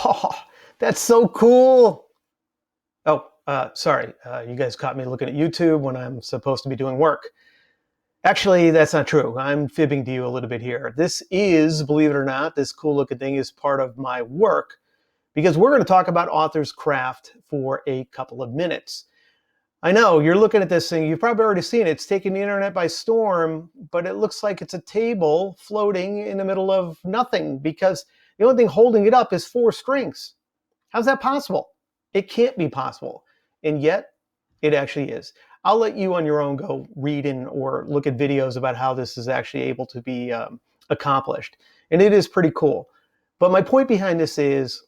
Oh, that's so cool. Oh, sorry. You guys caught me looking at YouTube when I'm supposed to be doing work. Actually, that's not true. I'm fibbing to you a little bit here. This is, believe it or not, this cool looking thing is part of my work because we're going to talk about author's craft for a couple of minutes. I know you're looking at this thing, you've probably already seen it. It's taking the internet by storm, but it looks like it's a table floating in the middle of nothing because the only thing holding it up is four strings. How's that possible? It can't be possible. And yet, it actually is. I'll let you on your own go read or look at videos about how this is actually able to be accomplished. And it is pretty cool. But my point behind this is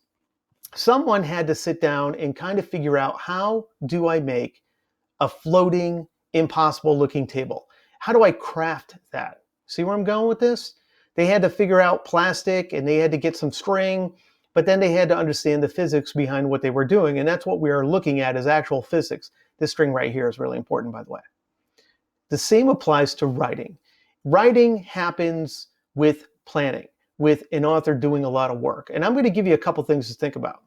someone had to sit down and kind of figure out, how do I make a floating, impossible looking table? How do I craft that? See where I'm going with this? They had to figure out plastic and they had to get some string, but then they had to understand the physics behind what they were doing. And that's what we are looking at, is actual physics. This string right here is really important, by the way. The same applies to writing. Writing happens with planning, with an author doing a lot of work. And I'm going to give you a couple things to think about.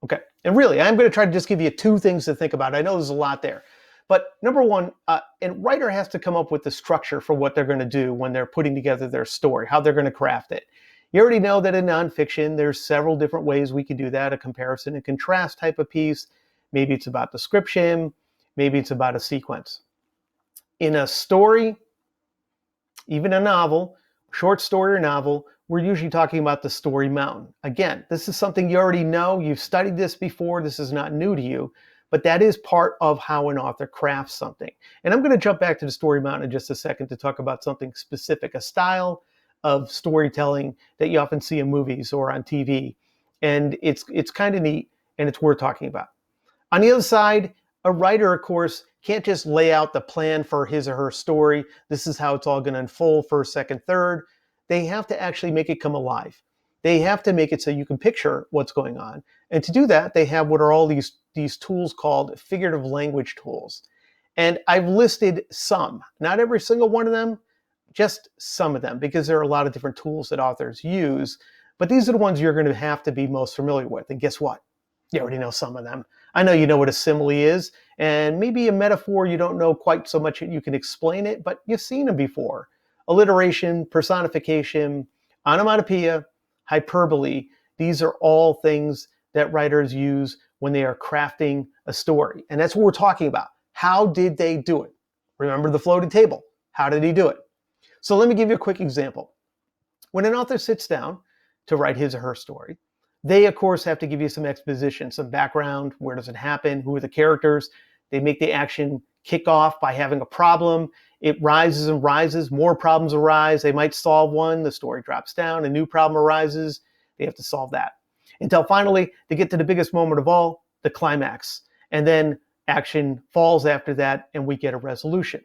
Okay, and really, I'm going to try to just give you two things to think about. I know there's a lot there. But number one, a writer has to come up with the structure for what they're going to do when they're putting together their story, how they're going to craft it. You already know that in nonfiction, there's several different ways we can do that, a comparison and contrast type of piece. Maybe it's about description. Maybe it's about a sequence. In a story, even a novel, short story or novel, we're usually talking about the story mountain. Again, this is something you already know. You've studied this before. This is not new to you. But that is part of how an author crafts something. And I'm going to jump back to the story mountain in just a second to talk about something specific, a style of storytelling that you often see in movies or on TV. And it's kind of neat, and it's worth talking about. On the other side, a writer, of course, can't just lay out the plan for his or her story. This is how it's all going to unfold, first, second, third. They have to actually make it come alive. They have to make it so you can picture what's going on. And to do that, they have what are all these tools called figurative language tools. And I've listed some, not every single one of them, just some of them, because there are a lot of different tools that authors use. But these are the ones you're going to have to be most familiar with. And guess what? You already know some of them. I know you know what a simile is, and maybe a metaphor you don't know quite so much that you can explain it, but you've seen them before. Alliteration, personification, onomatopoeia, hyperbole. These are all things that writers use when they are crafting a story. And that's what we're talking about. How did they do it? Remember the floating table. How did he do it? So let me give you a quick example. When an author sits down to write his or her story, they, of course, have to give you some exposition, some background. Where does it happen? Who are the characters? They make the action kick off by having a problem. It rises and rises. More problems arise. They might solve one. The story drops down. A new problem arises. They have to solve that. Until finally, they get to the biggest moment of all, the climax. And then action falls after that, and we get a resolution.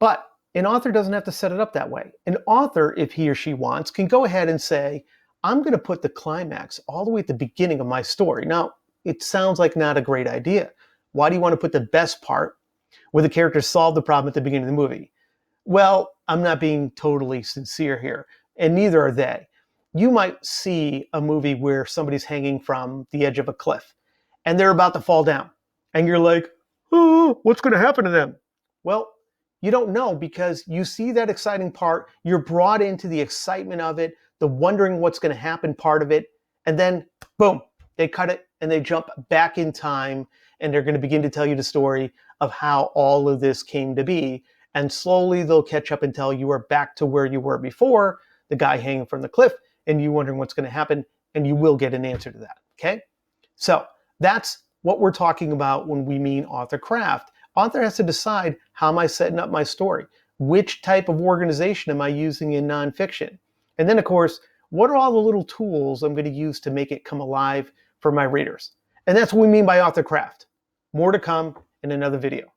But an author doesn't have to set it up that way. An author, if he or she wants, can go ahead and say, I'm going to put the climax all the way at the beginning of my story. Now, it sounds like not a great idea. Why do you want to put the best part where the characters solve the problem at the beginning of the movie? Well, I'm not being totally sincere here, and neither are they. You might see a movie where somebody's hanging from the edge of a cliff, and they're about to fall down. And you're like, oh, what's going to happen to them? Well, you don't know, because you see that exciting part. You're brought into the excitement of it, the wondering what's going to happen part of it, and then boom, they cut it and they jump back in time, and they're going to begin to tell you the story of how all of this came to be. And slowly they'll catch up until you are back to where you were before, the guy hanging from the cliff, and you wondering what's going to happen, and you will get an answer to that, okay? So that's what we're talking about when we mean author craft. Author has to decide, how am I setting up my story? Which type of organization am I using in nonfiction? And then, of course, what are all the little tools I'm going to use to make it come alive for my readers? And that's what we mean by author craft. More to come in another video.